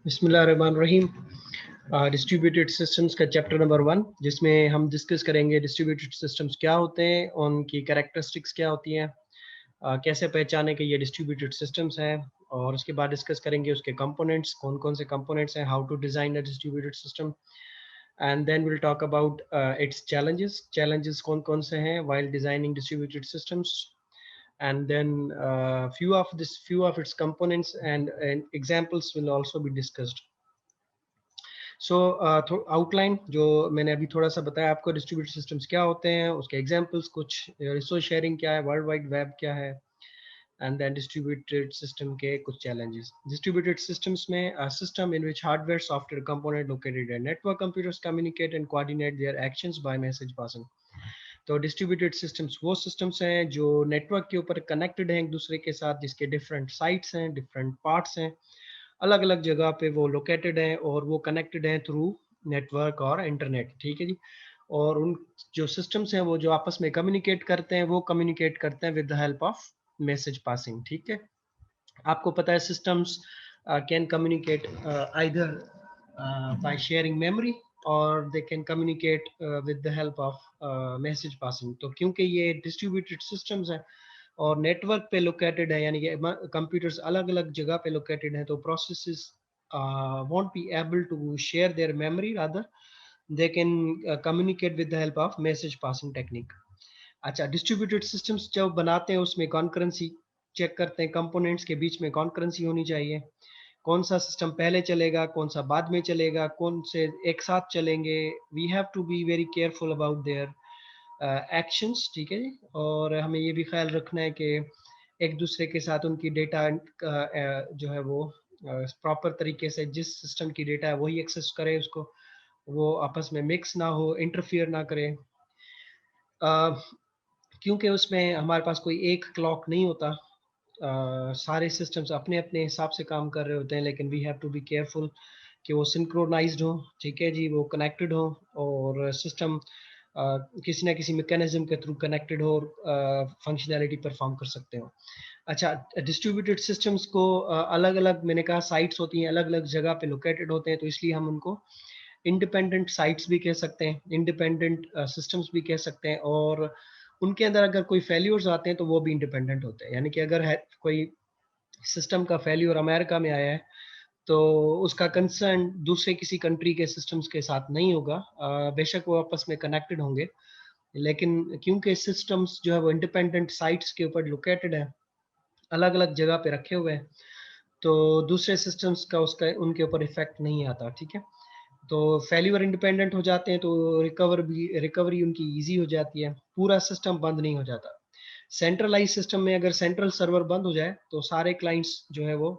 बिस्मिल्लाहिर्रहमानिर्रहीम। Distributed systems का chapter number 1, जिसमें हम डिस्कस करेंगे डिस्ट्रीब्यूटेड सिस्टम्स क्या होते हैं, उनकी कैरेक्टरिस्टिक्स क्या होती हैं, कैसे पहचाने कि ये डिस्ट्रीब्यूटेड सिस्टम्स हैं, और उसके बाद डिस्कस करेंगे उसके कंपोनेंट्स, कौन कौन से कंपोनेंट्स हैं, how to design a distributed system, and then will talk about its challenges कौन कौन से हैं while designing distributed systems, and then few of its components and examples will also be discussed. So outline जो मैंने अभी थोड़ा सा बताया आपको, डिस्ट्रीब्यूटेड सिस्टम्स क्या होते हैं, उसके एग्जांपल्स, कुछ रिसोर्स शेयरिंग क्या है, वर्ल्ड वाइड वेब क्या है, एंड देन डिस्ट्रीब्यूटेड सिस्टम के कुछ चैलेंजेस। डिस्ट्रीब्यूटेड सिस्टम्स में system in which hardware software component located in network computers communicate and coordinate their actions by message passing. तो distributed systems वो systems हैं जो network के ऊपर कनेक्टेड हैं एक दूसरे के साथ, जिसके डिफरेंट साइट्स हैं, डिफरेंट पार्ट्स हैं, अलग अलग जगह पे वो लोकेटेड हैं, और वो कनेक्टेड हैं थ्रू नेटवर्क और इंटरनेट। ठीक है जी। और उन जो सिस्टम्स हैं वो जो आपस में कम्युनिकेट करते हैं, वो कम्युनिकेट करते हैं with the help of message passing. ठीक है, आपको पता है systems can communicate either by sharing memory, और they can communicate with the help of message passing. तो क्योंकि ये डिस्ट्रीब्यूटेड सिस्टम्स हैं और नेटवर्क पे लोकेटेड है, यानी कि कंप्यूटर्स अलग अलग जगह पे लोकेटेड हैं, तो processes won't be able to share their memory, rather they can communicate with the help of message passing technique. अच्छा, डिस्ट्रीब्यूटेड सिस्टम्स जब बनाते हैं उसमें कॉन्करेंसी चेक करते हैं, कंपोनेंट्स के बीच में कॉन्करेंसी होनी चाहिए, कौन सा सिस्टम पहले चलेगा, कौन सा बाद में चलेगा, कौन से एक साथ चलेंगे। We have to be very careful about their actions. ठीक है जी। और हमें ये भी ख्याल रखना है कि एक दूसरे के साथ उनकी डेटा जो है वो प्रॉपर तरीके से, जिस सिस्टम की डेटा है वही एक्सेस करे उसको, वो आपस में मिक्स ना हो, इंटरफियर ना करे। क्योंकि उसमें हमारे पास कोई एक क्लॉक नहीं होता, सारे सिस्टम्स अपने अपने हिसाब से काम कर रहे होते हैं, लेकिन we have to be careful कि वो सिंक्रोनाइज्ड हो। ठीक है जी, वो कनेक्टेड हो, और सिस्टम किसी ना किसी मैकेनिज्म के थ्रू कनेक्टेड हो, और फंक्शनैलिटी परफॉर्म कर सकते हो। अच्छा, डिस्ट्रीब्यूटेड सिस्टम्स को अलग अलग, मैंने कहा साइट्स होती हैं, अलग अलग जगह पे लोकेटेड होते हैं, तो इसलिए हम उनको इंडिपेंडेंट साइट्स भी कह सकते हैं, इंडिपेंडेंट सिस्टम्स भी कह सकते हैं, और उनके अंदर अगर कोई फेल्यूर्स आते हैं तो वो भी इंडिपेंडेंट होते हैं। यानी कि अगर है कोई सिस्टम का फेल्यूर अमेरिका में आया है, तो उसका कंसर्न दूसरे किसी कंट्री के सिस्टम्स के साथ नहीं होगा, बेशक वो आपस में कनेक्टेड होंगे, लेकिन क्योंकि सिस्टम्स जो है वो इंडिपेंडेंट साइट्स के ऊपर लोकेटेड है, अलग अलग जगह पे रखे हुए हैं, तो दूसरे सिस्टम्स का उसका उनके ऊपर इफेक्ट नहीं आता। ठीक है, तो फेल्यूर इंडिपेंडेंट हो जाते हैं, तो रिकवरी उनकी इजी हो जाती है, पूरा सिस्टम बंद नहीं हो जाता। सेंट्रलाइज सिस्टम में अगर सेंट्रल सर्वर बंद हो जाए तो सारे क्लाइंट्स जो है वो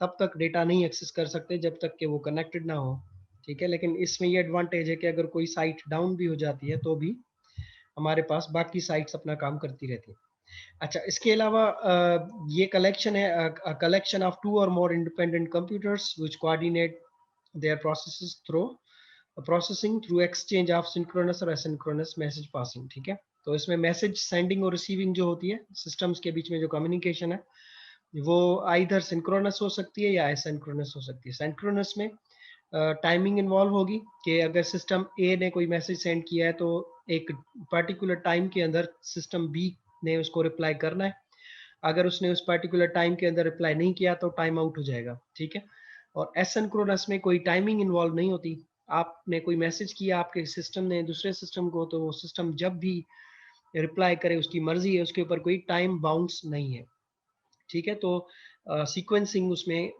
तब तक डेटा नहीं एक्सेस कर सकते जब तक कि वो कनेक्टेड ना हो। ठीक है, लेकिन इसमें ये एडवांटेज है कि अगर कोई साइट डाउन भी हो जाती है तो भी हमारे पास बाकी साइट्स अपना काम करती रहती है। अच्छा, इसके अलावा ये कलेक्शन है, कलेक्शन ऑफ टू और more independent computers which coordinate their processes through processing through exchange of synchronous और एसिंक्रोनस मैसेज पासिंग। ठीक है, तो इसमें मैसेज सेंडिंग और रिसीविंग जो होती है सिस्टम्स के बीच में, जो कम्युनिकेशन है, वो आइदर सिंक्रोनस हो सकती है या एसिंक्रोनस हो सकती है। सिंक्रोनस में टाइमिंग इन्वॉल्व होगी कि अगर सिस्टम ए ने कोई मैसेज सेंड किया है तो एक पर्टिकुलर टाइम के अंदर सिस्टम बी ने उसको रिप्लाई करना है। अगर उसने उस पर्टिकुलर टाइम के अंदर रिप्लाई नहीं किया तो टाइम आउट हो जाएगा। ठीक है, और एसिंक्रोनस में कोई टाइमिंग इन्वॉल्व नहीं होती। आपने कोई मैसेज किया आपके सिस्टम ने दूसरे सिस्टम को, तो वो सिस्टम जब भी रिप्लाई करे उसकी मर्जी है, उसके ऊपर कोई टाइम बाउंड्स नहीं है। ठीक है, तो सीक्वेंसिंग उसमें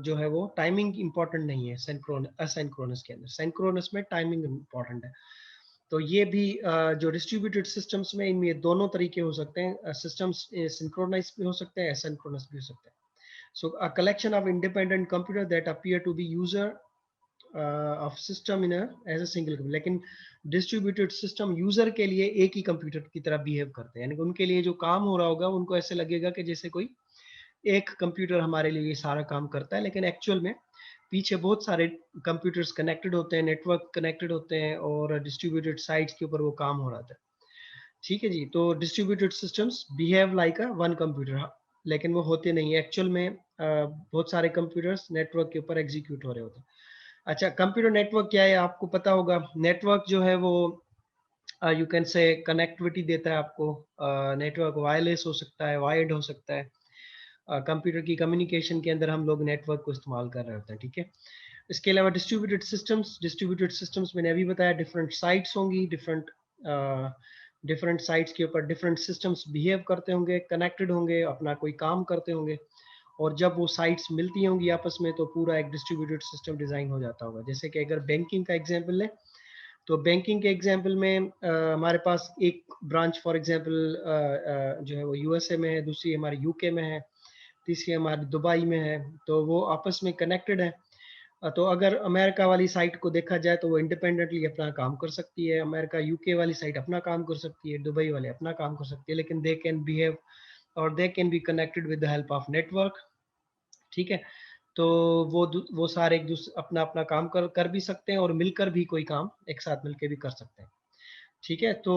जो है वो टाइमिंग इंपॉर्टेंट नहीं है असिंक्रोनस के अंदर, सिंक्रोनस में टाइमिंग इंपॉर्टेंट है। तो ये भी जो डिस्ट्रीब्यूटेड सिस्टम्स में, इनमें ये दोनों तरीके हो सकते हैं, सिस्टम्स सिंक्रोनाइज भी हो सकते हैं, एसिंक्रोनस भी हो सकते हैं। So a collection of independent computer that appear to be user of system in as a single, लेकिन डिस्ट्रीब्यूटेड सिस्टम यूजर के लिए एक ही कंप्यूटर की तरह बिहेव करते हैं, यानी कि उनके लिए जो काम हो रहा होगा उनको ऐसे लगेगा कि जैसे कोई एक कंप्यूटर हमारे लिए ये सारा काम करता है, लेकिन एक्चुअल में पीछे बहुत सारे कंप्यूटर्स कनेक्टेड होते हैं, नेटवर्क कनेक्टेड होते हैं, और डिस्ट्रीब्यूटेड साइट्स के ऊपर वो काम हो रहा था। ठीक है जी, तो distributed systems behave like a one computer, लेकिन वो होते नहीं एक्चुअल में। बहुत सारे कंप्यूटर्स नेटवर्क के ऊपर एग्जीक्यूट हो रहे होते हैं। अच्छा, कंप्यूटर नेटवर्क क्या है आपको पता होगा। नेटवर्क जो है वो यू कैन से कनेक्टिविटी देता है आपको। नेटवर्क वायरलेस हो सकता है, वायर्ड हो सकता है। कंप्यूटर की कम्युनिकेशन के अंदर हम लोग नेटवर्क को इस्तेमाल कर रहे होते हैं, ठीक है। इसके अलावा डिस्ट्रीब्यूटेड सिस्टम्स मैंने अभी बताया, डिफरेंट साइट्स होंगी, डिफरेंट साइट्स के ऊपर डिफरेंट सिस्टम्स बिहेव करते होंगे, कनेक्टेड होंगे, अपना कोई काम करते होंगे, और जब वो साइट्स मिलती होंगी आपस में तो पूरा एक डिस्ट्रीब्यूटेड सिस्टम डिजाइन हो जाता होगा। जैसे कि अगर बैंकिंग का एग्जांपल लें, तो बैंकिंग के एग्जांपल में हमारे पास एक ब्रांच फॉर एग्जांपल जो है वो यूएसए में है, दूसरी हमारी यूके में है, तीसरी हमारी दुबई में है, तो वो आपस में कनेक्टेड है। तो अगर अमेरिका वाली साइट को देखा जाए तो वो इंडिपेंडेंटली अपना काम कर सकती है, अमेरिका यूके वाली साइट अपना काम कर सकती है, दुबई वाले अपना काम कर सकती है, लेकिन दे कैन बिहेव और they can be connected with the help of network, ठीक है। तो वो सारे एक दूसरे अपना अपना काम कर भी सकते हैं और मिलकर भी कोई काम एक साथ मिलकर भी कर सकते हैं, ठीक है। तो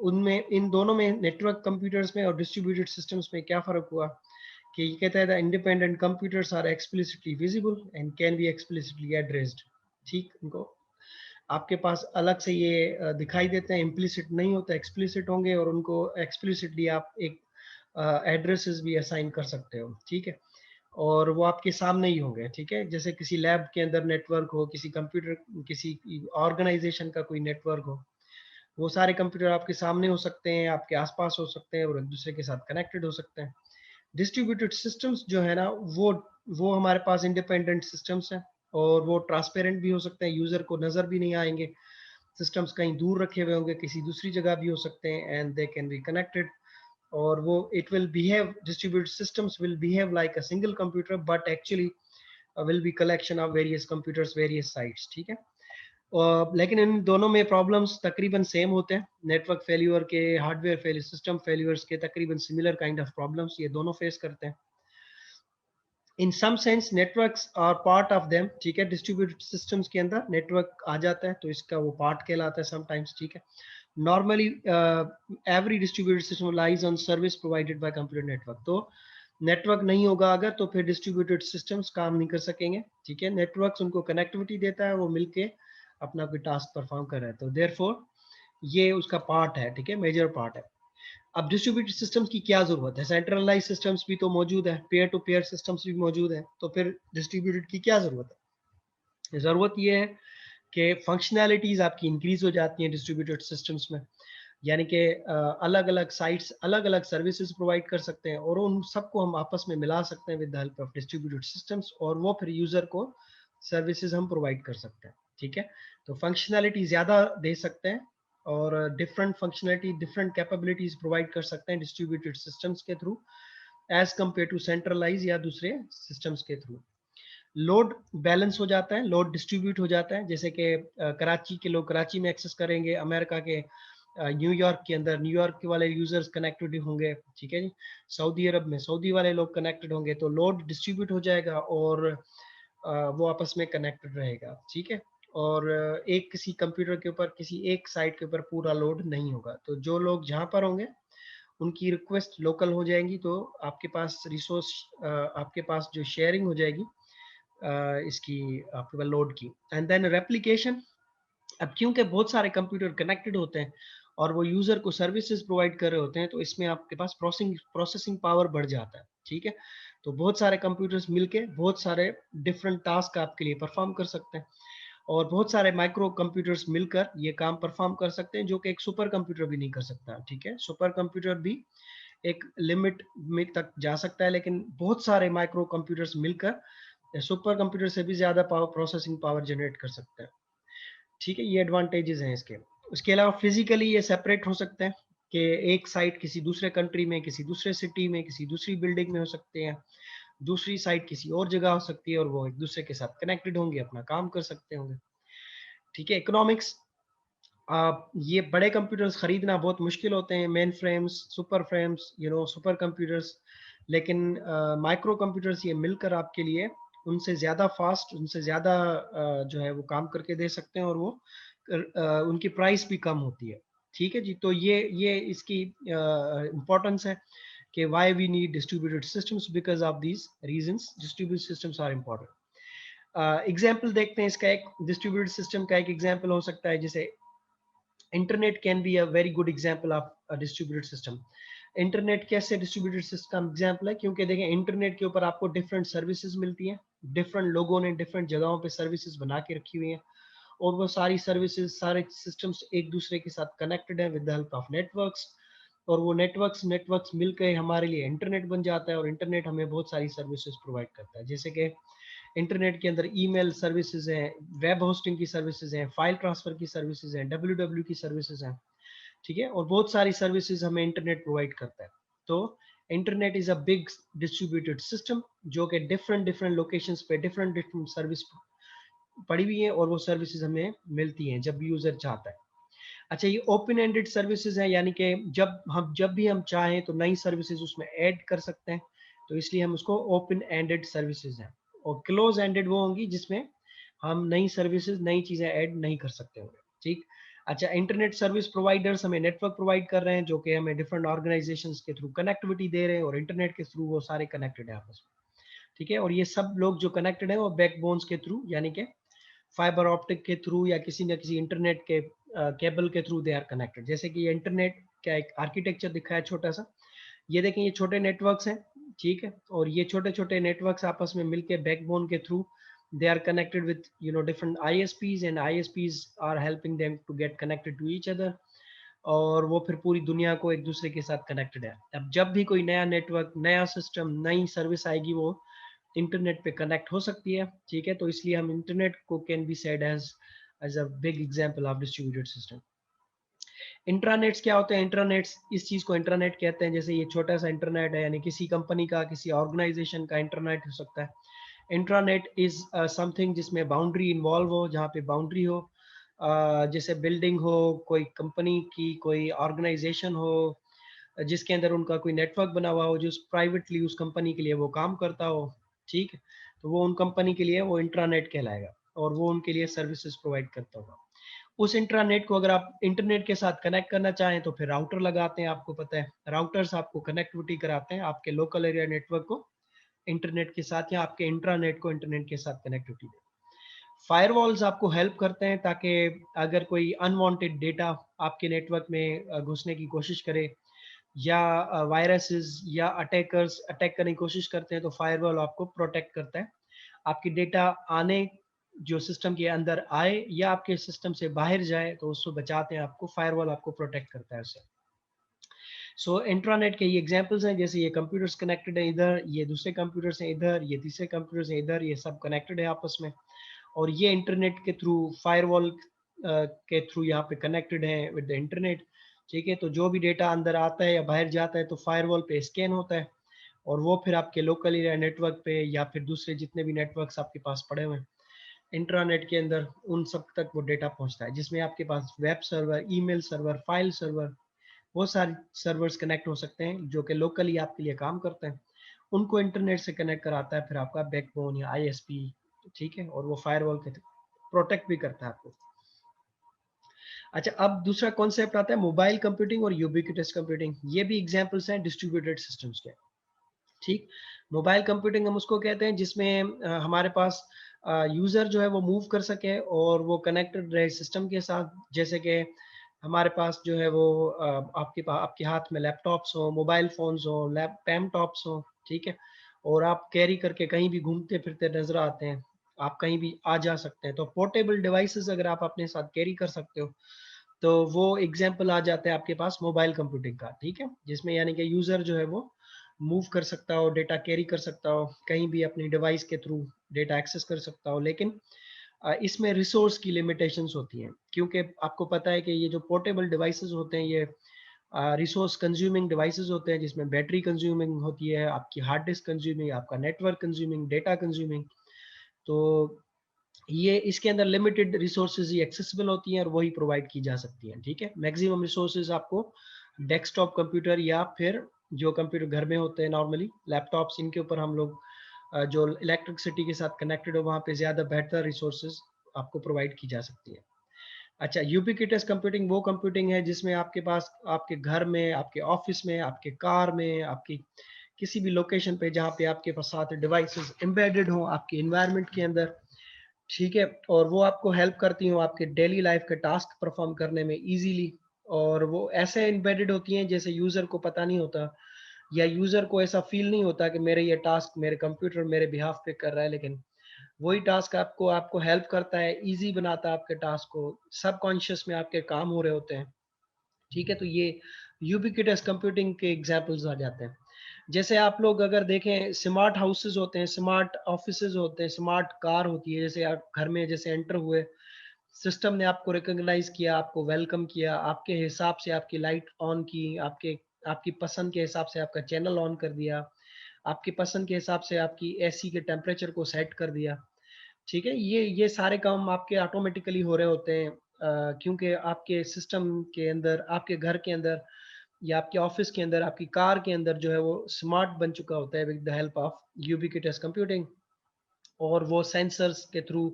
उनमें इन दोनों में नेटवर्क कंप्यूटर्स में और डिस्ट्रीब्यूटेड सिस्टम्स में क्या फ़र्क हुआ कि ये कहता है the independent computers are explicitly visible and can be explicitly addressed, ठीक। उनको आपके पास अलग से ये दिखाई देते हैं, इम्प्लिसिट नहीं होता, एक्सप्लिसिट होंगे, और उनको एक्सप्लिसिटली आप एक एड्रेसेस भी असाइन कर सकते हो, ठीक है। और वो आपके सामने ही होंगे, ठीक है। जैसे किसी लैब के अंदर नेटवर्क हो, किसी कंप्यूटर किसी ऑर्गेनाइजेशन का कोई नेटवर्क हो, वो सारे कंप्यूटर आपके सामने हो सकते हैं, आपके आसपास हो सकते हैं और एक दूसरे के साथ कनेक्टेड हो सकते हैं। डिस्ट्रीब्यूटेड सिस्टम्स जो है ना, वो हमारे पास इंडिपेंडेंट सिस्टम्स हैं, और वो ट्रांसपेरेंट भी हो सकते हैं, यूजर को नजर भी नहीं आएंगे। सिस्टम्स कहीं दूर रखे हुए होंगे, किसी दूसरी जगह भी हो सकते हैं, and they can be connected. और वो it will behave, distributed systems will behave like a single computer, but actually will be collection of various computers, various sites, ठीक है। लेकिन इन दोनों में प्रॉब्लम्स तकरीबन सेम होते हैं। नेटवर्क फेल्यूर के, हार्डवेयर फेल्यूर, सिस्टम फेल्यूर्स के तकरीबन सिमिलर काइंड ऑफ प्रॉब्लम्स ये दोनों फेस करते हैं। In some sense networks are part of them, ठीक है। डिस्ट्रीब्यूटेड सिस्टम्स के अंदर नेटवर्क आ जाता है तो इसका वो पार्ट कहलाता है समटाइम्स, ठीक है। Normally every distributed system lies on service provided by computer network. तो नेटवर्क नहीं होगा अगर, तो फिर डिस्ट्रीब्यूटेड सिस्टम्स काम नहीं कर सकेंगे, ठीक है। नेटवर्क्स उनको कनेक्टिविटी देता है, वो मिलके अपना कोई टास्क परफॉर्म कर रहे हैं, तो देयरफॉर ये उसका पार्ट है, ठीक है, मेजर पार्ट है। अब डिस्ट्रीब्यूटेड सिस्टम्स की क्या जरूरत है? सेंट्रलाइज सिस्टम्स भी तो मौजूद है, पेयर टू पेयर सिस्टम्स भी मौजूद है, तो फिर डिस्ट्रीब्यूटेड की क्या जरूरत है? जरूरत ये है कि फंक्शनैलिटीज आपकी इंक्रीज हो जाती हैं डिस्ट्रीब्यूटेड सिस्टम्स में, यानी कि अलग अलग साइट्स अलग अलग सर्विसेज प्रोवाइड कर सकते हैं, और उन सबको हम आपस में मिला सकते हैं with the help of distributed systems, और वो फिर यूजर को सर्विसेज हम प्रोवाइड कर सकते हैं, ठीक है। तो फंक्शनैलिटी ज्यादा दे सकते हैं, और different functionality, different capabilities provide कर सकते हैं डिस्ट्रीब्यूटेड सिस्टम्स के थ्रू, एज कम्पेयर टू सेंट्रलाइज या दूसरे सिस्टम्स के थ्रू। लोड बैलेंस हो जाता है, लोड डिस्ट्रीब्यूट हो जाता है। जैसे कि कराची के लोग कराची में एक्सेस करेंगे, अमेरिका के न्यूयॉर्क के अंदर न्यूयॉर्क के वाले यूजर्स कनेक्टेड होंगे, ठीक है जी। सऊदी अरब में सऊदी वाले लोग कनेक्टेड होंगे, तो लोड डिस्ट्रीब्यूट हो जाएगा और वो आपस में कनेक्टेड रहेगा, ठीक है। और एक किसी कंप्यूटर के ऊपर, किसी एक साइट के ऊपर पूरा लोड नहीं होगा, तो जो लोग जहाँ पर होंगे उनकी रिक्वेस्ट लोकल हो जाएंगी, तो आपके पास रिसोर्स, आपके पास जो शेयरिंग हो जाएगी इसकी, आपके पास लोड की। And then replication. अब क्योंकि बहुत सारे कंप्यूटर कनेक्टेड होते हैं और वो यूजर को सर्विसेज प्रोवाइड कर रहे होते हैं, तो इसमें आपके पास प्रोसेसिंग पावर बढ़ जाता है, ठीक है। तो बहुत सारे कंप्यूटर्स मिलके बहुत सारे डिफरेंट टास्क आपके लिए परफॉर्म कर सकते हैं, और बहुत सारे माइक्रो कंप्यूटर्स मिलकर ये काम परफॉर्म कर सकते हैं, जो कि एक सुपर कंप्यूटर भी नहीं कर सकता, ठीक है। सुपर कंप्यूटर भी एक लिमिट में तक जा सकता है, लेकिन बहुत सारे माइक्रो कंप्यूटर्स मिलकर सुपर कंप्यूटर से भी ज्यादा पावर, प्रोसेसिंग पावर जनरेट कर सकते हैं, ठीक है। ये एडवांटेजेस हैं इसके। उसके अलावा फिजिकली ये सेपरेट हो सकते हैं, कि एक साइट किसी दूसरे कंट्री में, किसी दूसरे सिटी में, किसी दूसरी बिल्डिंग में हो सकते हैं, दूसरी साइट किसी और जगह हो सकती है, और वो एक दूसरे के साथ कनेक्टेड होंगे, अपना काम कर सकते होंगे, ठीक है। इकोनॉमिक्स, आप ये बड़े कंप्यूटर्स खरीदना बहुत मुश्किल होते हैं, main frames, super frames, super computers, लेकिन माइक्रो कंप्यूटर्स ये मिलकर आपके लिए उनसे ज़्यादा फास्ट, उनसे ज़्यादा जो है वो काम करके दे सकते हैं, और वो उनकी प्राइस भी कम होती है, ठीक है जी। तो ये इसकी इम्पोर्टेंस है। कि why we need distributed systems, because of these reasons distributed systems are important. Example देखते हैं इसका, एक डिस्ट्रीब्यूटेड सिस्टम का एक एग्जाम्पल हो सकता है, जैसे internet can be a very good example of distributed system. Internet कैसे डिस्ट्रीब्यूटेड सिस्टम एग्जाम्पल है, क्योंकि देखें इंटरनेट के ऊपर आपको डिफरेंट सर्विसेज मिलती हैं, डिफरेंट लोगों ने डिफरेंट जगहों पे सर्विसेज बना के रखी हुई हैं, और वो सारी सर्विसेज सारे सिस्टम्स एक दूसरे के साथ कनेक्टेड है with the help of networks, और वो नेटवर्क्स मिलकर हमारे लिए इंटरनेट बन जाता है, और इंटरनेट हमें बहुत सारी सर्विसेज प्रोवाइड करता है, जैसे कि इंटरनेट के अंदर ईमेल सर्विसेज हैं, वेब होस्टिंग की सर्विसेज हैं, फाइल ट्रांसफर की सर्विसेज हैं, डब्ल्यू की सर्विसेज हैं, ठीक है, और बहुत सारी सर्विसेज हमें इंटरनेट प्रोवाइड करता है। तो internet is a big distributed system, जो कि डिफरेंट डिफरेंट लोकेशंस पे डिफरेंट डिफरेंट सर्विस पड़ी हुई है, और वो सर्विसेज हमें मिलती हैं जब यूजर चाहता है। अच्छा, ये ओपन एंडेड सर्विसेज है, यानी कि जब भी हम चाहें तो नई सर्विसेज उसमें ऐड कर सकते हैं, तो इसलिए हम उसको ओपन एंडेड सर्विसेज हैं। और क्लोज एंडेड वो होंगी जिसमें हम नई सर्विसेज नई चीजें ऐड नहीं कर सकते होंगे, ठीक। अच्छा, इंटरनेट सर्विस प्रोवाइडर्स हमें नेटवर्क प्रोवाइड कर रहे हैं, जो कि हमें डिफरेंट ऑर्गेनाइजेशंस के थ्रू कनेक्टिविटी दे रहे हैं, और इंटरनेट के थ्रू वो सारे कनेक्टेड है आपस में, ठीक है। और ये सब लोग जो कनेक्टेड है वो बैकबोन्स के थ्रू, यानी कि फाइबर ऑप्टिक के थ्रू या किसी न किसी इंटरनेट के केबल के थ्रू दे आर कनेक्टेड। जैसे कि ये इंटरनेट का एक आर्किटेक्चर दिखा है छोटा सा, ये देखें ये छोटे नेटवर्क्स हैं, ठीक है, और ये छोटे छोटे नेटवर्क्स आपस में मिलके बैकबोन के through they are connected with different ISPs, and ISPs are helping them to get connected to each other, और वो फिर पूरी दुनिया को एक दूसरे के साथ कनेक्टेड है। अब जब भी कोई नया नेटवर्क, नया सिस्टम, नई सर्विस आएगी, वो इंटरनेट पे कनेक्ट हो सकती है, ठीक है। तो इसलिए हम इंटरनेट को can be said as a big example of distributed system. Intranets क्या होते हैं? इंट्रानेट्स, इस चीज को इंट्रानेट कहते हैं। जैसे ये छोटा सा इंटरनेट है, यानी किसी कंपनी का, किसी ऑर्गेनाइजेशन का इंटरनेट हो सकता है। इंट्रानेट इज समथिंग जिसमें बाउंड्री इन्वॉल्व हो, जहाँ पे बाउंड्री हो, जैसे बिल्डिंग हो, कोई कंपनी की कोई ऑर्गेनाइजेशन हो, जिसके अंदर उनका कोई नेटवर्क बना हुआ हो, जो प्राइवेटली उस कंपनी के लिए वो काम करता हो, ठीक है, तो वो उन कंपनी के लिए वो इंट्रानेट कहलाएगा, और वो उनके लिए सर्विसेज प्रोवाइड करता होगा। उस इंट्रानेट को अगर आप इंटरनेट के साथ कनेक्ट करना चाहें तो फिर राउटर लगाते हैं, आपको पता है राउटर्स आपको कनेक्टिविटी कराते हैं आपके लोकल एरिया नेटवर्क को इंटरनेट के साथ, या आपके इंट्रानेट को इंटरनेट के साथ कनेक्टिविटी दें। फायरवॉल्स आपको हेल्प करते हैं, ताकि अगर कोई अनवांटेड डेटा आपके नेटवर्क में घुसने की कोशिश करे, या वायरसेस या अटैकर्स अटैक करने की कोशिश करते हैं, तो फायरवॉल आपको प्रोटेक्ट करता है। आपकी डेटा आने, जो सिस्टम के अंदर आए या आपके सिस्टम से बाहर जाए, तो उसको बचाते हैं आपको, फायरवॉल आपको प्रोटेक्ट करता है उससे। सो इंट्रानेट के ये एग्जांपल्स हैं, जैसे ये कंप्यूटर्स कनेक्टेड है इधर, ये दूसरे कंप्यूटर्स हैं इधर, ये तीसरे कंप्यूटर्स हैं इधर, ये सब कनेक्टेड है आपस में, और ये इंटरनेट के थ्रू, फायरवॉल के थ्रू यहाँ पे कनेक्टेड है विद द इंटरनेट, ठीक है। तो जो भी डेटा अंदर आता है या बाहर जाता है, तो फायरवॉल पे स्कैन होता है, और वो फिर आपके लोकल एरिया नेटवर्क पे, या फिर दूसरे जितने भी नेटवर्क्स आपके पास पड़े हुए हैं इंट्रानेट के अंदर, उन सब तक वो डेटा पहुंचता है, जिसमें आपके पास web server, email server, file server, वो सारे सर्वर्स कनेक्ट हो सकते हैं, जो कि लोकली आपके लिए काम करते हैं। उनको इंटरनेट से कनेक्ट कराता है फिर आपका बैकबोन या आईएसपी, ठीक है, और वो फायरवॉल के प्रोटेक्ट भी करता है आपको। अच्छा, अब दूसरा कॉन्सेप्ट आता है मोबाइल कंप्यूटिंग और यूबिक्विटस कंप्यूटिंग। ये भी एग्जांपल्स हैं डिस्ट्रीब्यूटेड सिस्टम्स के, ठीक। मोबाइल कंप्यूटिंग हम उसको कहते हैं जिसमें हमारे पास यूजर जो है वो मूव कर सके और वो कनेक्टेड रहे सिस्टम के साथ। जैसे कि हमारे पास जो है वो आपके हाथ में लैपटॉप्स हो, मोबाइल फोन्स हो, पैमटॉप्स हो, ठीक है, और आप कैरी करके कहीं भी घूमते फिरते नजर आते हैं, आप कहीं भी आ जा सकते हैं। तो पोर्टेबल डिवाइसेस अगर आप अपने साथ कैरी कर सकते हो, तो वो एग्जाम्पल आ जाता है आपके पास मोबाइल कंप्यूटिंग का, ठीक है, जिसमें यानी कि यूजर जो है वो मूव कर सकता हो, डेटा कैरी कर सकता हो, कहीं भी अपनी डिवाइस के थ्रू डेटा एक्सेस कर सकता हो। लेकिन इसमें रिसोर्स की लिमिटेशंस होती हैं, क्योंकि आपको पता है कि ये जो पोर्टेबल डिवाइसेस होते हैं, ये रिसोर्स कंज्यूमिंग डिवाइसेस होते हैं, जिसमें बैटरी कंज्यूमिंग होती है, आपकी हार्ड डिस्क कंज्यूमिंग, आपका नेटवर्क कंज्यूमिंग, डेटा कंज्यूमिंग। तो ये इसके अंदर लिमिटेड रिसोर्सेज ही एक्सेसिबल होती हैं, और वही प्रोवाइड की जा सकती हैं, ठीक है। मैक्सिमम रिसोर्सेज आपको डेस्कटॉप कंप्यूटर, या फिर जो कंप्यूटर घर में होते हैं नॉर्मली लैपटॉप्स, इनके ऊपर हम लोग जो इलेक्ट्रिसिटी के साथ कनेक्टेड हो, वहाँ पे ज़्यादा बेहतर रिसोर्सेज आपको प्रोवाइड की जा सकती है। अच्छा, यूबिक्विटस कंप्यूटिंग वो कंप्यूटिंग है जिसमें आपके पास आपके घर में, आपके ऑफिस में, आपके कार में, आपकी किसी भी लोकेशन पे जहाँ पे आपके पास साथ डिवाइसेस एम्बेडेड हो आपके इन्वायरमेंट के अंदर, ठीक है, और वो आपको हेल्प करती हो आपके डेली लाइफ के टास्क परफॉर्म करने में इजीली। और वो ऐसे एम्बेडेड होती हैं जैसे यूजर को पता नहीं होता, या यूजर को ऐसा फील नहीं होता कि मेरे ये टास्क मेरे कंप्यूटर मेरे बिहाफ पे कर रहा है, लेकिन वही टास्क आपको आपको हेल्प करता है, इजी बनाता है आपके टास्क को, सबकॉन्शियस में आपके काम हो रहे होते हैं, ठीक है। तो ये यूबिक्विटस कंप्यूटिंग के एग्जांपल्स आ जाते हैं। जैसे आप लोग अगर देखें, स्मार्ट हाउसेस होते हैं, स्मार्ट ऑफिसेज होते हैं, स्मार्ट कार होती है, जैसे आप घर में जैसे एंटर हुए, सिस्टम ने आपको रिकॉग्नाइज किया, आपको वेलकम किया, आपके हिसाब से आपकी लाइट ऑन की, आपके आपकी पसंद के हिसाब से आपका चैनल ऑन कर दिया, आपकी पसंद के हिसाब से आपकी एसी के टेम्परेचर को सेट कर दिया, ठीक है। ये सारे काम आपके ऑटोमेटिकली हो रहे होते हैं, क्योंकि आपके सिस्टम के अंदर, आपके घर के अंदर या आपके ऑफिस के अंदर, आपकी कार के अंदर जो है वो स्मार्ट बन चुका होता है with the help of ubiquitous computing. और वो सेंसर्स के थ्रू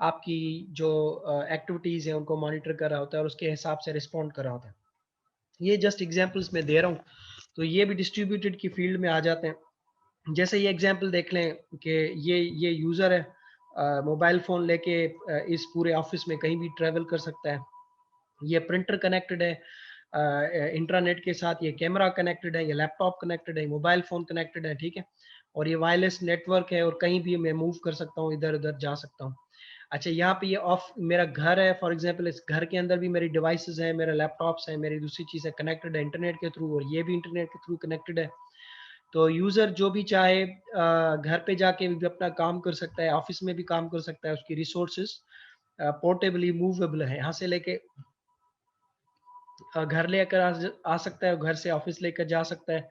आपकी जो एक्टिविटीज है उनको मॉनिटर कर रहा होता है और उसके हिसाब से रिस्पॉन्ड कर रहा होता है। ये जस्ट एग्जांपल्स मैं दे रहा हूँ, तो ये भी डिस्ट्रीब्यूटेड की फील्ड में आ जाते हैं। जैसे ये एग्जांपल देख लें कि ये यूजर है, मोबाइल फोन लेके इस पूरे ऑफिस में कहीं भी ट्रेवल कर सकता है, ये प्रिंटर कनेक्टेड है इंटरनेट के साथ, ये कैमरा कनेक्टेड है, ये लैपटॉप कनेक्टेड है, मोबाइल फोन कनेक्टेड है, ठीक है, और ये वायरलेस नेटवर्क है और कहीं भी मैं मूव कर सकता हूँ, इधर उधर जा सकता हूँ। अच्छा, यहाँ पे ये ऑफ मेरा घर है फॉर एग्जांपल, इस घर के अंदर भी मेरी डिवाइसेस है, मेरे लैपटॉप्स है, मेरी दूसरी चीज़ है कनेक्टेड है इंटरनेट के थ्रू, और ये भी इंटरनेट के थ्रू कनेक्टेड है। तो यूजर जो भी चाहे घर पे जाके भी अपना काम कर सकता है, ऑफिस में भी काम कर सकता है, उसकी रिसोर्सेज पोर्टेबली मूवेबल है, यहाँ से लेके घर लेकर आ सकता है, घर से ऑफिस लेकर जा सकता है।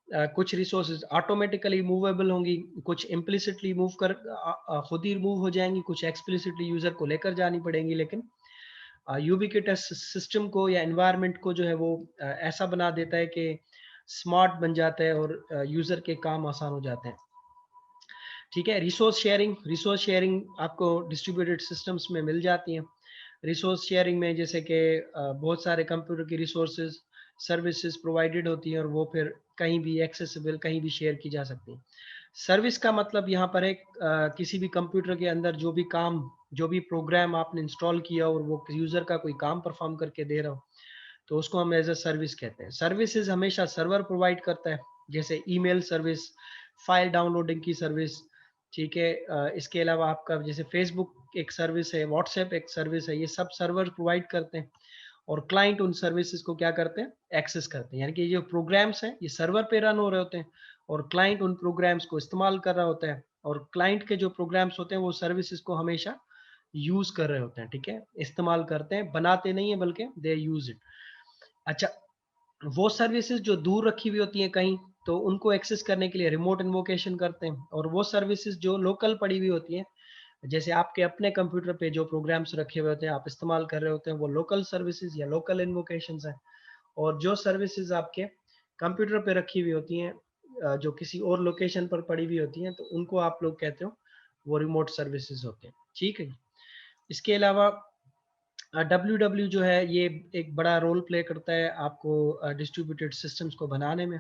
कुछ रिसोर्सेज ऑटोमेटिकली मूवेबल होंगी, कुछ इम्प्लिसिटली मूव कर खुद ही मूव हो जाएंगी, कुछ एक्सप्लिसिटली यूजर को लेकर जानी पड़ेंगी, लेकिन यूबिक्विटस सिस्टम को या एनवायरनमेंट को जो है वो ऐसा बना देता है कि स्मार्ट बन जाता है और यूजर के काम आसान हो जाते हैं, ठीक है। रिसोर्स शेयरिंग आपको डिस्ट्रीब्यूटेड सिस्टम्स में मिल जाती हैं। रिसोर्स शेयरिंग में जैसे कि बहुत सारे कंप्यूटर की रिसोर्सेज सर्विसेज प्रोवाइडेड होती हैं और वो फिर कहीं भी एक्सेसिबल, कहीं भी शेयर की जा सकती हैं। सर्विस का मतलब यहाँ पर है किसी भी कंप्यूटर के अंदर जो भी काम, जो भी प्रोग्राम आपने इंस्टॉल किया और वो यूजर का कोई काम परफॉर्म करके दे रहा हो, तो उसको हम एज अ सर्विस कहते हैं। सर्विसेज हमेशा सर्वर प्रोवाइड करता है, जैसे ईमेल सर्विस, फाइल डाउनलोडिंग की सर्विस, ठीक है। इसके अलावा आपका जैसे फेसबुक एक सर्विस है, व्हाट्सएप एक सर्विस है, ये सब सर्वर प्रोवाइड करते हैं और क्लाइंट उन सर्विसेज को क्या करते हैं, एक्सेस करते हैं। यानी कि ये जो प्रोग्राम्स हैं ये सर्वर पे रन हो रहे होते हैं और क्लाइंट उन प्रोग्राम्स को इस्तेमाल कर रहा होता है, और क्लाइंट के जो प्रोग्राम्स होते हैं वो सर्विसेज को हमेशा यूज कर रहे होते हैं, ठीक है, इस्तेमाल करते हैं, बनाते नहीं है बल्कि दे यूज इट। अच्छा, वो सर्विसेज जो दूर रखी हुई होती हैं कहीं, तो उनको एक्सेस करने के लिए रिमोट इन्वोकेशन करते हैं, और वो सर्विसेज जो लोकल पड़ी हुई होती हैं, जैसे आपके अपने कंप्यूटर पे जो प्रोग्राम्स रखे हुए होते हैं आप इस्तेमाल कर रहे होते हैं, वो लोकल सर्विसेज या लोकल इन्वोकेशंस हैं। और जो सर्विसेज आपके कंप्यूटर पे रखी हुई होती हैं, जो किसी और लोकेशन पर पड़ी हुई होती हैं, तो उनको आप लोग कहते हो वो रिमोट सर्विसेज होते हैं, ठीक है। इसके अलावा डब्ल्यू डब्ल्यू जो है ये एक बड़ा रोल प्ले करता है आपको डिस्ट्रीब्यूटेड सिस्टम्स को बनाने में।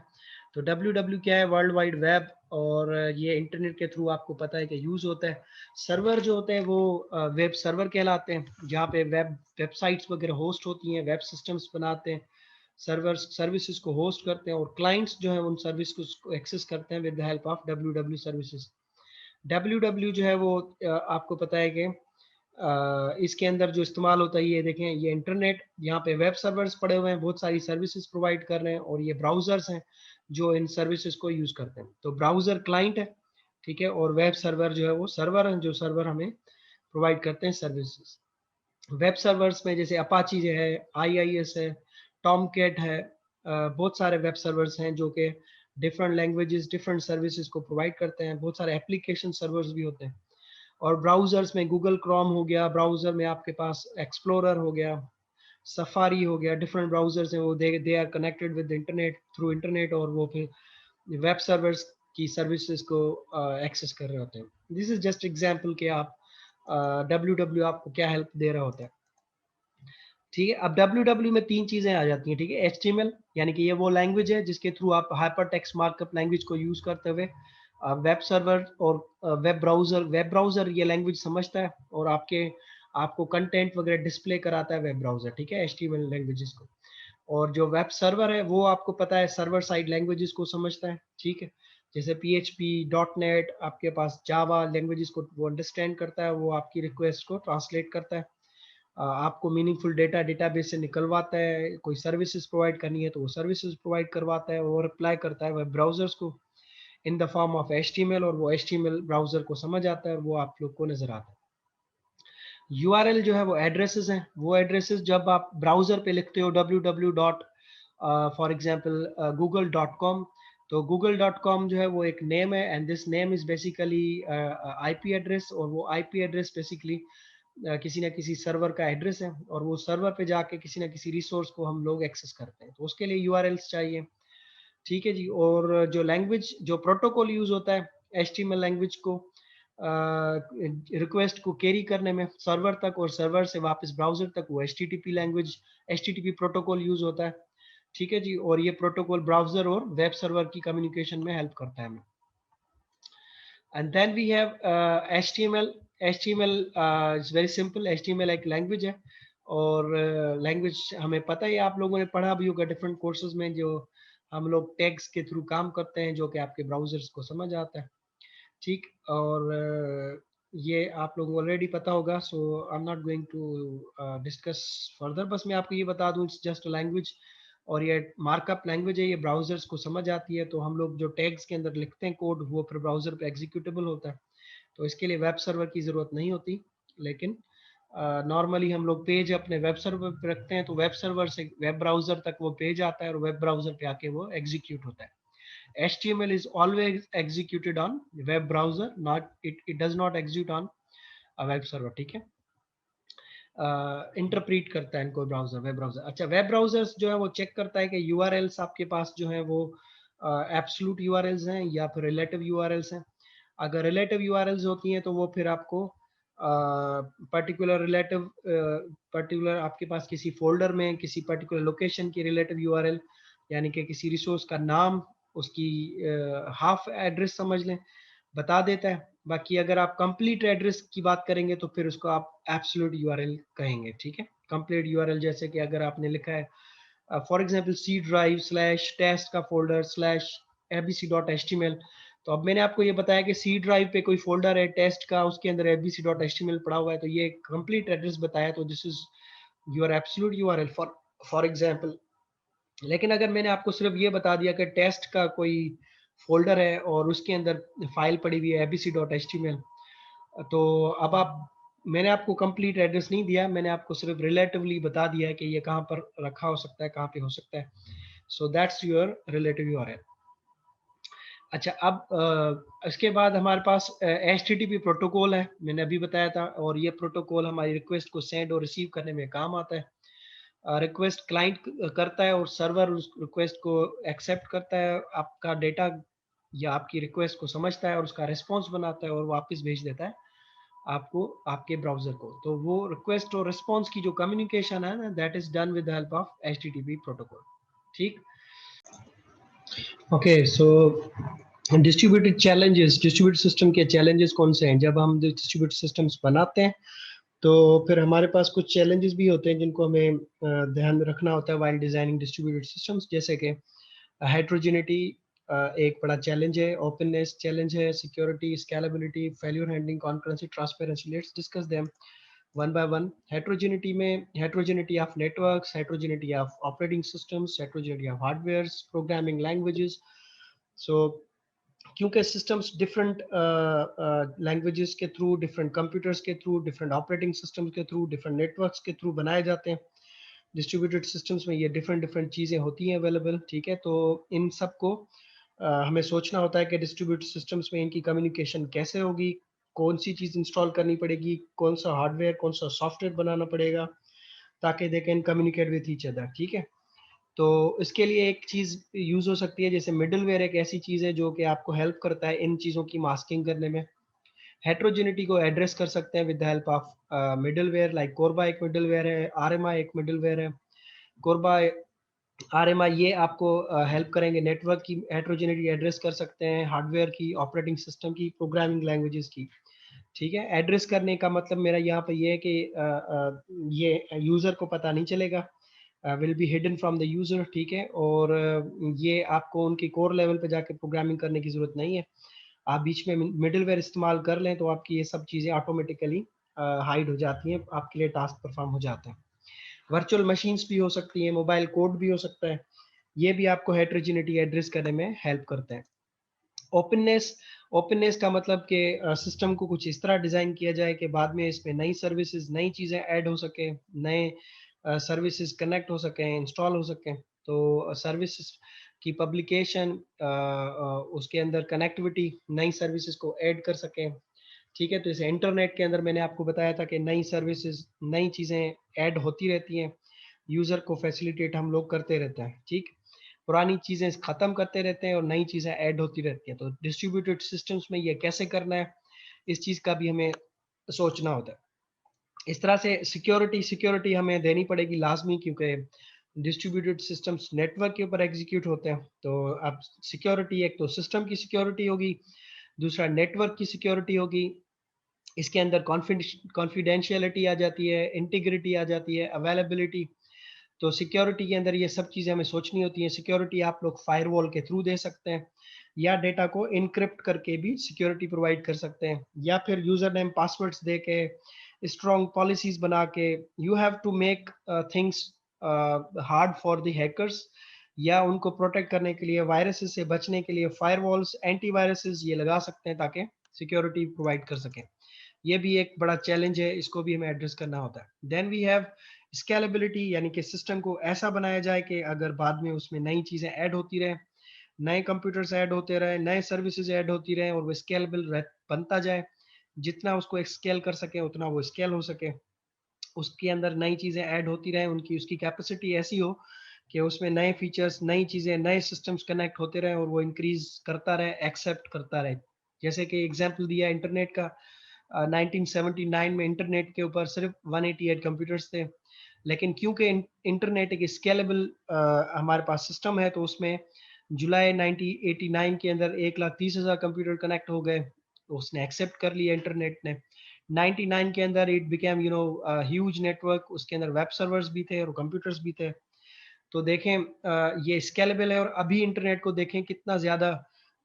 तो डब्ल्यू डब्ल्यू क्या है, वर्ल्ड वाइड वेब, और ये इंटरनेट के थ्रू आपको पता है कि यूज़ होता है। सर्वर जो होते हैं वो वेब सर्वर कहलाते हैं, जहाँ पे वेबसाइट्स वगैरह होस्ट होती हैं, वेब सिस्टम्स बनाते हैं, सर्वर सर्विसेज को होस्ट करते हैं, और क्लाइंट्स जो है उन सर्विस को एक्सेस करते हैं with the help of W W services. W W जो है वो आपको पता है कि इसके अंदर जो इस्तेमाल होता है, ये देखें, ये इंटरनेट, यहाँ पे वेब सर्वर्स पड़े हुए हैं, बहुत सारी सर्विसेज प्रोवाइड कर रहे हैं, और ये ब्राउजर्स हैं जो इन सर्विसेज को यूज करते हैं। तो ब्राउजर क्लाइंट है, ठीक है, और वेब सर्वर जो है वो सर्वर है, जो सर्वर हमें प्रोवाइड करते हैं सर्विसेज। वेब सर्वर्स में जैसे अपाची जो है, IIS है, टॉमकैट है, बहुत सारे वेब सर्वर्स हैं जो कि डिफरेंट लैंग्वेजेस, डिफरेंट सर्विसेज को प्रोवाइड करते हैं। बहुत सारे एप्लीकेशन सर्वर्स भी होते हैं। और ब्राउजर्स में गूगल क्रोम हो गया, ब्राउजर में आपके पास एक्सप्लोरर हो गया, सफारी हो गया, डिफरेंट ब्राउजर्स हैं, वो they are connected with internet, through internet, और वो फिर वेब सर्वर्स की सर्विसेज को एक्सेस कर रहे होते हैं। दिस इज जस्ट एग्जांपल कि आप डब्ल्यू डब्ल्यू आपको क्या हेल्प दे रहा होता है। ठीक है। अब डब्ल्यू में 3 चीजें आ जाती हैं, ठीक है। HTML यानी कि ये वो लैंग्वेज है जिसके थ्रू आप हाइपर टेक्स्ट मार्कअप लैंग्वेज को यूज करते हुए वेब सर्वर और वेब ब्राउजर ये लैंग्वेज समझता है और आपको कंटेंट वगैरह डिस्प्ले कराता है वेब ब्राउजर, ठीक है, HTML लैंग्वेजेस को। और जो वेब सर्वर है वो आपको पता है सर्वर साइड लैंग्वेजेस को समझता है, ठीक है। जैसे PHP, .NET, आपके पास जावा लैंग्वेजेस को वो अंडरस्टैंड करता है, वो आपकी रिक्वेस्ट को ट्रांसलेट करता है, आपको मीनिंगफुल डेटा डेटाबेस से निकलवाता है, कोई सर्विसेज प्रोवाइड करनी है तो वो सर्विसेज प्रोवाइड करवाता है और रिप्लाई करता है वेब ब्राउजर्स को in the form of HTML, और वो HTML ब्राउजर को समझ आता है और वो आप लोग को नजर आता है। URL जो है वो एड्रेसेस हैं, वो एड्रेसेस जब आप ब्राउजर पे लिखते हो www dot for example google.com, तो google.com जो है वो एक नेम है and this name is basically IP address, और वो IP एड्रेस बेसिकली किसी ना किसी सर्वर का एड्रेस है और वो सर्वर पे जाके किसी ना किसी रिसोर्स को हम लोग एक्सेस करते हैं, तो उसके लिए URLs चाहिए, ठीक है जी। और जो लैंग्वेज जो प्रोटोकॉल यूज होता है HTML लैंग्वेज को रिक्वेस्ट को कैरी करने में सर्वर तक और सर्वर से वापस ब्राउजर तक, वो HTTP प्रोटोकॉल यूज होता है, ठीक है जी। और ये प्रोटोकॉल ब्राउजर और वेब सर्वर की कम्युनिकेशन में हेल्प करता है हमें। And then we have HTML। HTML is very simple. HTML एक लैंग्वेज है और लैंग्वेज हमें पता ही, आप लोगों ने पढ़ा भी होगा डिफरेंट कोर्सेज में, जो हम लोग टैग्स के थ्रू काम करते हैं जो कि आपके ब्राउजर्स को समझ आता है, ठीक। और ये आप लोगों को ऑलरेडी पता होगा, so I am not going to discuss further. बस मैं आपको ये बता दूं इट्स जस्ट लैंग्वेज और ये मार्कअप लैंग्वेज है, ये ब्राउजर्स को समझ आती है, तो हम लोग जो टैग्स के अंदर लिखते हैं कोड वो फिर ब्राउजर पे एग्जीक्यूटेबल होता है, तो इसके लिए वेब सर्वर की ज़रूरत नहीं होती। लेकिन नॉर्मली हम लोग पेज अपने वेब सर्वर पे रखते हैं, तो वेब सर्वर से वेब ब्राउजर तक वो पेज आता है और वेब ब्राउजर पे आके वो एग्जीक्यूट होता है। HTML is always executed on web browser, not it does not execute on a web server, ठीक है। इंटरप्रीट करता है इनको ब्राउजर, वेब ब्राउजर। अच्छा, वेब ब्राउजर्स जो है वो चेक करता है कि URLs आपके पास जो है वो एब्सोल्यूट URLs हैं या फिर रिलेटिव URLs हैं। अगर रिलेटिव URLs होती हैं तो वो फिर आपको पर्टिकुलर आपके पास किसी फोल्डर में किसी पर्टिकुलर लोकेशन की रिलेटिव URL, यानी कि किसी रिसोर्स का नाम, उसकी हाफ एड्रेस समझ लें, बता देता है। बाकी अगर आप कंप्लीट एड्रेस की बात करेंगे तो फिर उसको आप एब्सोल्यूट URL कहेंगे, ठीक है। कंप्लीट URL जैसे कि अगर आपने लिखा है for example C drive slash test का फोल्डर स्लैश abc.html, तो अब मैंने आपको ये बताया कि C ड्राइव पे कोई फोल्डर है टेस्ट का, उसके अंदर abc.html पड़ा हुआ है, तो ये कंप्लीट एड्रेस बताया, तो this is your absolute URL for example. लेकिन अगर मैंने आपको सिर्फ ये बता दिया कि टेस्ट का कोई फोल्डर है और उसके अंदर फाइल पड़ी हुई है abc.html, तो अब आप मैंने आपको कंप्लीट एड्रेस नहीं दिया, मैंने आपको सिर्फ रिलेटिवली बता दिया है कि ये कहाँ पर रखा हो सकता है, कहाँ पे हो सकता है। So that's your relative URL। अच्छा, अब इसके बाद हमारे पास HTTP प्रोटोकॉल है, मैंने अभी बताया था, और ये प्रोटोकॉल हमारी रिक्वेस्ट को सेंड और रिसीव करने में काम आता है। रिक्वेस्ट क्लाइंट करता है और सर्वर उस रिक्वेस्ट को एक्सेप्ट करता है, आपका डेटा या आपकी रिक्वेस्ट को समझता है और उसका रिस्पॉन्स बनाता है और वापस भेज देता है आपको आपके ब्राउजर को। तो वो रिक्वेस्ट और रिस्पॉन्स की जो कम्युनिकेशन है ना, that is done with the help of HTTP protocol, ठीक। ओके, सो डिस्ट्रीब्यूटेड सिस्टम के चैलेंजेस कौन से हैं? जब हम डिस्ट्रीब्यूटेड सिस्टम्स बनाते हैं तो फिर हमारे पास कुछ चैलेंजेस भी होते हैं जिनको हमें ध्यान में रखना होता है वाइल डिजाइनिंग डिस्ट्रीब्यूटेड सिस्टम्स, जैसे कि हेट्रोजेनिटी एक बड़ा चैलेंज है, ओपननेस चैलेंज है, security, scalability, failure handling, concurrency, transparency. Let's discuss them one by one. Heterogeneity में heterogeneity of networks, heterogeneity of operating systems, heterogeneity of hardwares, programming languages. So क्योंकि systems different languages के थ्रू, different computers के थ्रू, different operating systems के थ्रू, different networks के थ्रू बनाए जाते हैं, डिस्ट्रीब्यूटेड सिस्टम्स में ये डिफरेंट डिफरेंट चीज़ें होती हैं अवेलेबल, ठीक है। तो इन सब को हमें सोचना होता है कि डिस्ट्रीब्यूटेड सिस्टम्स में इनकी कम्युनिकेशन कैसे होगी, कौन सी चीज़ इंस्टॉल करनी पड़ेगी, कौन सा हार्डवेयर, कौन सा सॉफ्टवेयर बनाना पड़ेगा ताकि दे can communicate with each other, ठीक है। तो इसके लिए एक चीज़ यूज़ हो सकती है, जैसे मिडलवेयर एक ऐसी चीज़ है जो कि आपको हेल्प करता है इन चीज़ों की मास्किंग करने में। हेट्रोजेनिटी को एड्रेस कर सकते हैं with the help of middleware, like Korba एक मिडलवेयर है, आरएमआई एक मिडलवेयर है। कोरबा आरएमआई ये आपको हेल्प करेंगे, नेटवर्क की हेट्रोजेनिटी एड्रेस कर सकते हैं, हार्डवेयर की, ऑपरेटिंग सिस्टम की, प्रोग्रामिंग लैंग्वेजेस की। ठीक है, एड्रेस करने का मतलब मेरा यहाँ पे ये है कि ये यूज़र को पता नहीं चलेगा, will be hidden from the user. ठीक है, और ये आपको उनकी कोर लेवल पे जाके प्रोग्रामिंग करने की ज़रूरत नहीं है। आप बीच में मिडलवेयर इस्तेमाल कर लें तो आपकी ये सब चीज़ें ऑटोमेटिकली हाइड हो जाती हैं, आपके लिए टास्क परफॉर्म हो जाता है। वर्चुअल मशीन्स भी हो सकती हैं, मोबाइल कोड भी हो सकता है, ये भी आपको हेट्रोजेनिटी एड्रेस करने में हेल्प करते हैं। ओपननेस, ओपननेस का मतलब कि सिस्टम को कुछ इस तरह डिज़ाइन किया जाए कि बाद में इसमें नई सर्विसेज, नई चीज़ें ऐड हो सके, नए सर्विसेज कनेक्ट हो सकें, इंस्टॉल हो सकें। तो सर्विसेज की पब्लिकेशन, उसके अंदर कनेक्टिविटी, नई सर्विसेज को ऐड कर सकें। ठीक है, तो जैसे इंटरनेट के अंदर मैंने आपको बताया था कि नई सर्विसेज, नई चीज़ें ऐड होती रहती हैं, यूज़र को फैसिलिटेट हम लोग करते रहते हैं। ठीक, पुरानी चीज़ें ख़त्म करते रहते हैं और नई चीज़ें ऐड होती रहती हैं। तो डिस्ट्रीब्यूटेड सिस्टम्स में ये कैसे करना है, इस चीज़ का भी हमें सोचना होता है। इस तरह से सिक्योरिटी, सिक्योरिटी हमें देनी पड़ेगी लाजमी, क्योंकि डिस्ट्रीब्यूटेड सिस्टम्स नेटवर्क के ऊपर एग्जीक्यूट होते हैं। तो अब सिक्योरिटी, एक तो सिस्टम की सिक्योरिटी होगी, दूसरा नेटवर्क की सिक्योरिटी होगी, इसके अंदर कॉन्फिडेंशियलिटी आ जाती है, इंटीग्रिटी आ जाती है, अवेलेबिलिटी। तो सिक्योरिटी के अंदर ये सब चीज़ें हमें सोचनी होती हैं। सिक्योरिटी आप लोग फायरवॉल के थ्रू दे सकते हैं, या डेटा को इनक्रिप्ट करके भी सिक्योरिटी प्रोवाइड कर सकते हैं, या फिर यूजर नेम पासवर्ड्स दे के, स्ट्रॉन्ग पॉलिसीज बना के। You have to make things hard for the hackers, या उनको प्रोटेक्ट करने के लिए, वायरसेस से बचने के लिए फायरवॉल्स, एंटीवायरसेस ये लगा सकते हैं ताकि सिक्योरिटी प्रोवाइड कर सकें। ये भी एक बड़ा चैलेंज है, इसको भी हमें एड्रेस करना होता है। देन वी हैव स्केलेबिलिटी, यानी कि सिस्टम को ऐसा बनाया जाए कि अगर बाद में उसमें नई चीज़ें ऐड होती रहें, नए कंप्यूटर्स ऐड होते रहें, नए सर्विसेज ऐड होती रहें, और वो स्केलेबल बनता जाए। जितना उसको स्केल कर सके उतना वो स्केल हो सके, उसके अंदर नई चीज़ें ऐड होती रहें, उनकी उसकी कैपेसिटी ऐसी हो कि उसमें नए फीचर्स, नई चीज़ें, नए सिस्टम्स कनेक्ट होते रहें, और वो इंक्रीज करता रहे, एक्सेप्ट करता रहे। जैसे कि एग्जाम्पल दिया इंटरनेट का, 1979 में इंटरनेट के ऊपर सिर्फ 188 कंप्यूटर्स थे, लेकिन क्योंकि इंटरनेट एक स्केलेबल हमारे पास सिस्टम है, तो उसमें जुलाई 1989 के अंदर 1,30,000 कंप्यूटर कनेक्ट हो गए, तो उसने एक्सेप्ट कर लिया इंटरनेट ने। 99 के अंदर इट बिकेम ह्यूज नेटवर्क, उसके अंदर वेब सर्वर्स भी थे और कंप्यूटर्स भी थे। तो देखें ये स्केलेबल है, और अभी इंटरनेट को देखें कितना ज़्यादा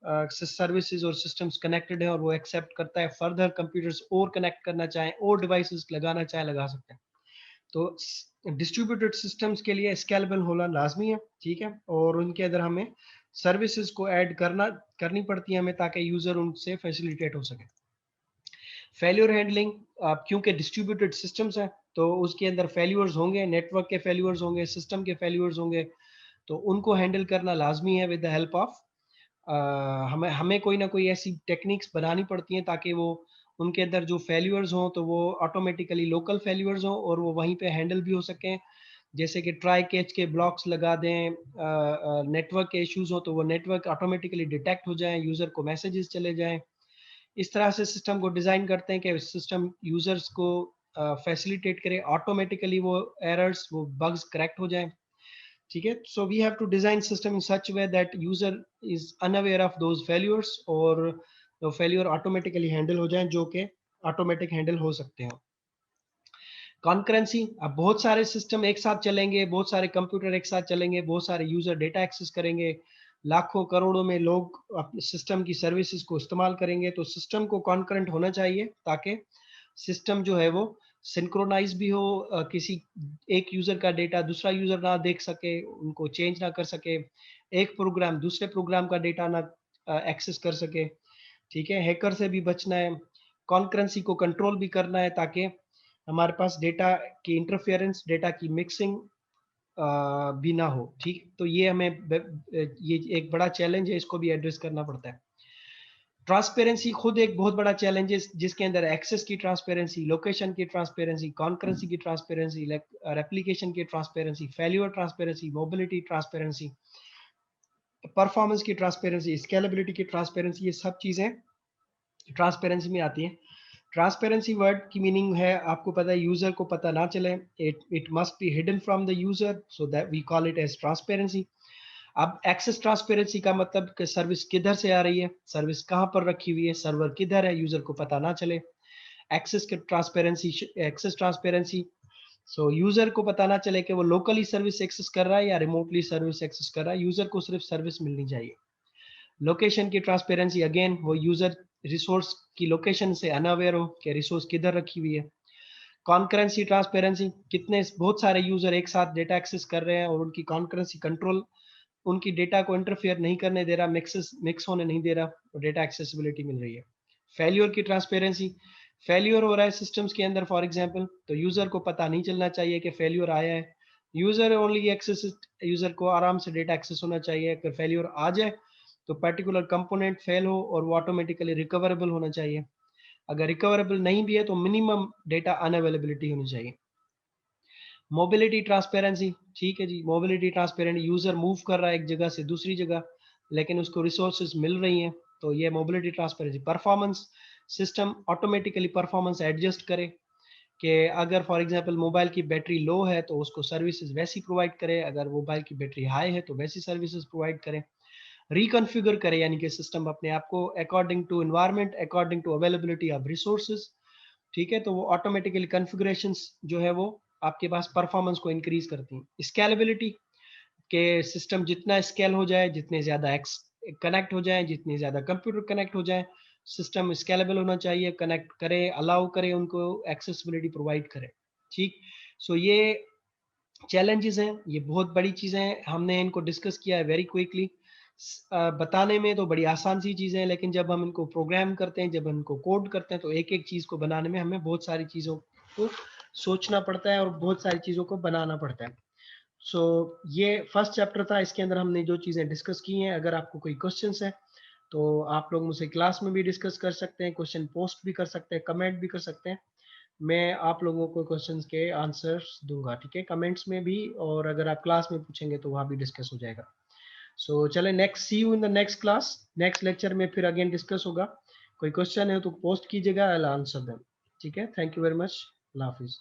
सर्विसेज और सिस्टम्स कनेक्टेड है, और वो एक्सेप्ट करता है फर्दर कंप्यूटर्स और कनेक्ट करना चाहें, और डिवाइसेस लगाना चाहें लगा सकते हैं। तो डिस्ट्रीब्यूटेड सिस्टम्स के लिए स्केलेबल होना लाजमी है। ठीक है, और उनके अंदर हमें सर्विसेज को ऐड करनी पड़ती है हमें, ताकि यूजर उनसे फैसिलिटेट हो सके। फेल्यूर हैंडलिंग, क्योंकि डिस्ट्रीब्यूटेड सिस्टम्स हैं, तो उसके अंदर फेल्यूर्स होंगे, नेटवर्क के फेल्यूर्स होंगे, सिस्टम के फेल्यूर्स होंगे, तो उनको हैंडल करना लाजमी है विद द हेल्प ऑफ, हमें हमें कोई ना कोई ऐसी टेक्निक्स बनानी पड़ती हैं ताकि वो, उनके अंदर जो फेल्यूर्स हों तो वो ऑटोमेटिकली लोकल फेल्यूर्स हों, और वो वहीं पे हैंडल भी हो सकें। जैसे कि ट्राई कैच के ब्लॉक्स लगा दें, नेटवर्क के इश्यूज हो तो वो नेटवर्क ऑटोमेटिकली डिटेक्ट हो जाएं, यूज़र को मैसेजेस चले जाएं। इस तरह से सिस्टम को डिज़ाइन करते हैं कि सिस्टम यूज़र्स को फैसिलिटेट करे, ऑटोमेटिकली वो एरर्स, वो बग्स करेक्ट हो जाएं। ठीक है, so we have to design system in such way that user is unaware of those failures, और वो फेल्यूर ऑटोमेटिकली हैंडल हो जाएं, जो कि ऑटोमेटिक हैंडल हो सकते हैं। कॉन्करेंसी, अब बहुत सारे सिस्टम एक साथ चलेंगे, बहुत सारे कंप्यूटर एक साथ चलेंगे, बहुत सारे यूजर डेटा एक्सेस करेंगे, लाखों करोड़ों में लोग अपने सिस्टम की सर्विसेज को इस्तेमाल करेंगे, तो सिस्टम को कॉन्करेंट होना चाहिए ताकि सिस्टम जो है वो सिंक्रोनाइज भी हो, किसी एक यूजर का डेटा दूसरा यूजर ना देख सके, उनको चेंज ना कर सके, एक प्रोग्राम दूसरे प्रोग्राम का डेटा ना एक्सेस कर सके। ठीक है, हैकर से भी बचना है, कॉन्करेंसी को कंट्रोल भी करना है, ताकि हमारे पास डेटा की इंटरफेरेंस, डेटा की मिक्सिंग भी ना हो। ठीक, तो ये हमें ये एक बड़ा चैलेंज है, इसको भी एड्रेस करना पड़ता है। ट्रांसपेरेंसी खुद एक बहुत बड़ा चैलेंज है, जिसके अंदर एक्सेस की ट्रांसपेरेंसी, लोकेशन की ट्रांसपेरेंसी, कॉन्करेंसी की ट्रांसपेरेंसी, रेप्लिकेशन की transparency, failure transparency, mobility transparency, performance की ट्रांसपेरेंसी, स्केलेबिलिटी की ट्रांसपेरेंसी, ये सब चीज़ें ट्रांसपेरेंसी में आती हैं। ट्रांसपेरेंसी वर्ड की मीनिंग है, आपको पता है, यूजर को पता ना चले, it must be hidden from the user, so that we call it as transparency. अब एक्सेस ट्रांसपेरेंसी का मतलब कि सर्विस किधर से आ रही है, सर्विस कहाँ पर रखी हुई है, सर्वर किधर है, यूजर को पता ना चले। एक्सेस के transparency, access transparency, so user को पता ना चले कि वो लोकली सर्विस एक्सेस कर रहा है या रिमोटली सर्विस एक्सेस कर रहा है, यूजर को सिर्फ सर्विस मिलनी चाहिए। लोकेशन की ट्रांसपेरेंसी, अगेन वो यूजर रिसोर्स की लोकेशन से अनअवेयर हो कि रिसोर्स किधर रखी हुई है। कॉन्करेंसी ट्रांसपेरेंसी, कितने बहुत सारे यूजर एक साथ डेटा एक्सेस कर रहे हैं और उनकी कॉन्करेंसी कंट्रोल, उनकी डेटा को इंटरफेयर नहीं करने दे रहा, मिक्स होने नहीं दे रहा, और डेटा एक्सेसिबिलिटी मिल रही है। फेल्योर की ट्रांसपेरेंसी, फेल्योर हो रहा है सिस्टम्स के अंदर फॉर एग्जांपल, तो यूजर को पता नहीं चलना चाहिए कि फेल्योर आया है, यूजर ओनली एक्सेस, यूजर को आराम से डेटा एक्सेस होना चाहिए। अगर फेल्योर आ जाए तो पर्टिकुलर कंपोनेंट फेल हो और वो ऑटोमेटिकली रिकवरेबल होना चाहिए। अगर रिकवरेबल नहीं भी है तो मिनिमम डेटा अनअवेलेबिलिटी होनी चाहिए। मोबिलिटी ट्रांसपेरेंसी, ठीक है जी, मोबिलिटी ट्रांसपेरेंट, यूजर मूव कर रहा है एक जगह से दूसरी जगह लेकिन उसको रिसोर्सेज मिल रही हैं, तो ये mobility transparency. Performance, system automatically performance adjust करे कि अगर फॉर एग्जांपल मोबाइल की बैटरी लो है तो उसको सर्विसेज वैसी प्रोवाइड करे, अगर मोबाइल की बैटरी हाई है तो वैसी सर्विसेज प्रोवाइड करें। रिकॉन्फ़िगर करे, यानी कि सिस्टम अपने आप को according to environment, according to availability of resources, ठीक है, तो वो ऑटोमेटिकली कॉन्फ़िगरेशंस जो है वो आपके पास परफॉर्मेंस को इंक्रीज करती हैं। स्केलेबिलिटी, के सिस्टम जितना स्केल हो जाए, जितने ज़्यादा एक्स कनेक्ट हो जाए, जितने ज़्यादा कंप्यूटर कनेक्ट हो जाए, सिस्टम स्केलेबल होना चाहिए, कनेक्ट करे, अलाउ करे, उनको एक्सेसिबिलिटी प्रोवाइड करे। ठीक, सो ये चैलेंजेस हैं, ये बहुत बड़ी चीज़ें हैं, हमने इनको डिस्कस किया है वेरी क्विकली। बताने में तो बड़ी आसान सी चीज़ें हैं, लेकिन जब हम इनको प्रोग्राम करते हैं, जब हम इनको कोड करते हैं, तो एक-एक चीज़ को बनाने में हमें बहुत सारी चीज़ों को सोचना पड़ता है और बहुत सारी चीज़ों को बनाना पड़ता है। सो ये फर्स्ट चैप्टर था, इसके अंदर हमने जो चीज़ें डिस्कस की हैं। अगर आपको कोई क्वेश्चंस हैं, तो आप लोग मुझसे क्लास में भी डिस्कस कर सकते हैं, क्वेश्चन पोस्ट भी कर सकते हैं, कमेंट भी कर सकते हैं। मैं आप लोगों को क्वेश्चंस के आंसर्स दूंगा, ठीक है, कमेंट्स में भी, और अगर आप क्लास में पूछेंगे तो वहाँ भी डिस्कस हो जाएगा। सो चले, next, see you in the next class, next lecture में फिर अगेन डिस्कस होगा। कोई क्वेश्चन है तो पोस्ट कीजिएगा, आई विल आंसर देम। ठीक है, थैंक यू वेरी मच, अल्लाह हाफिज़।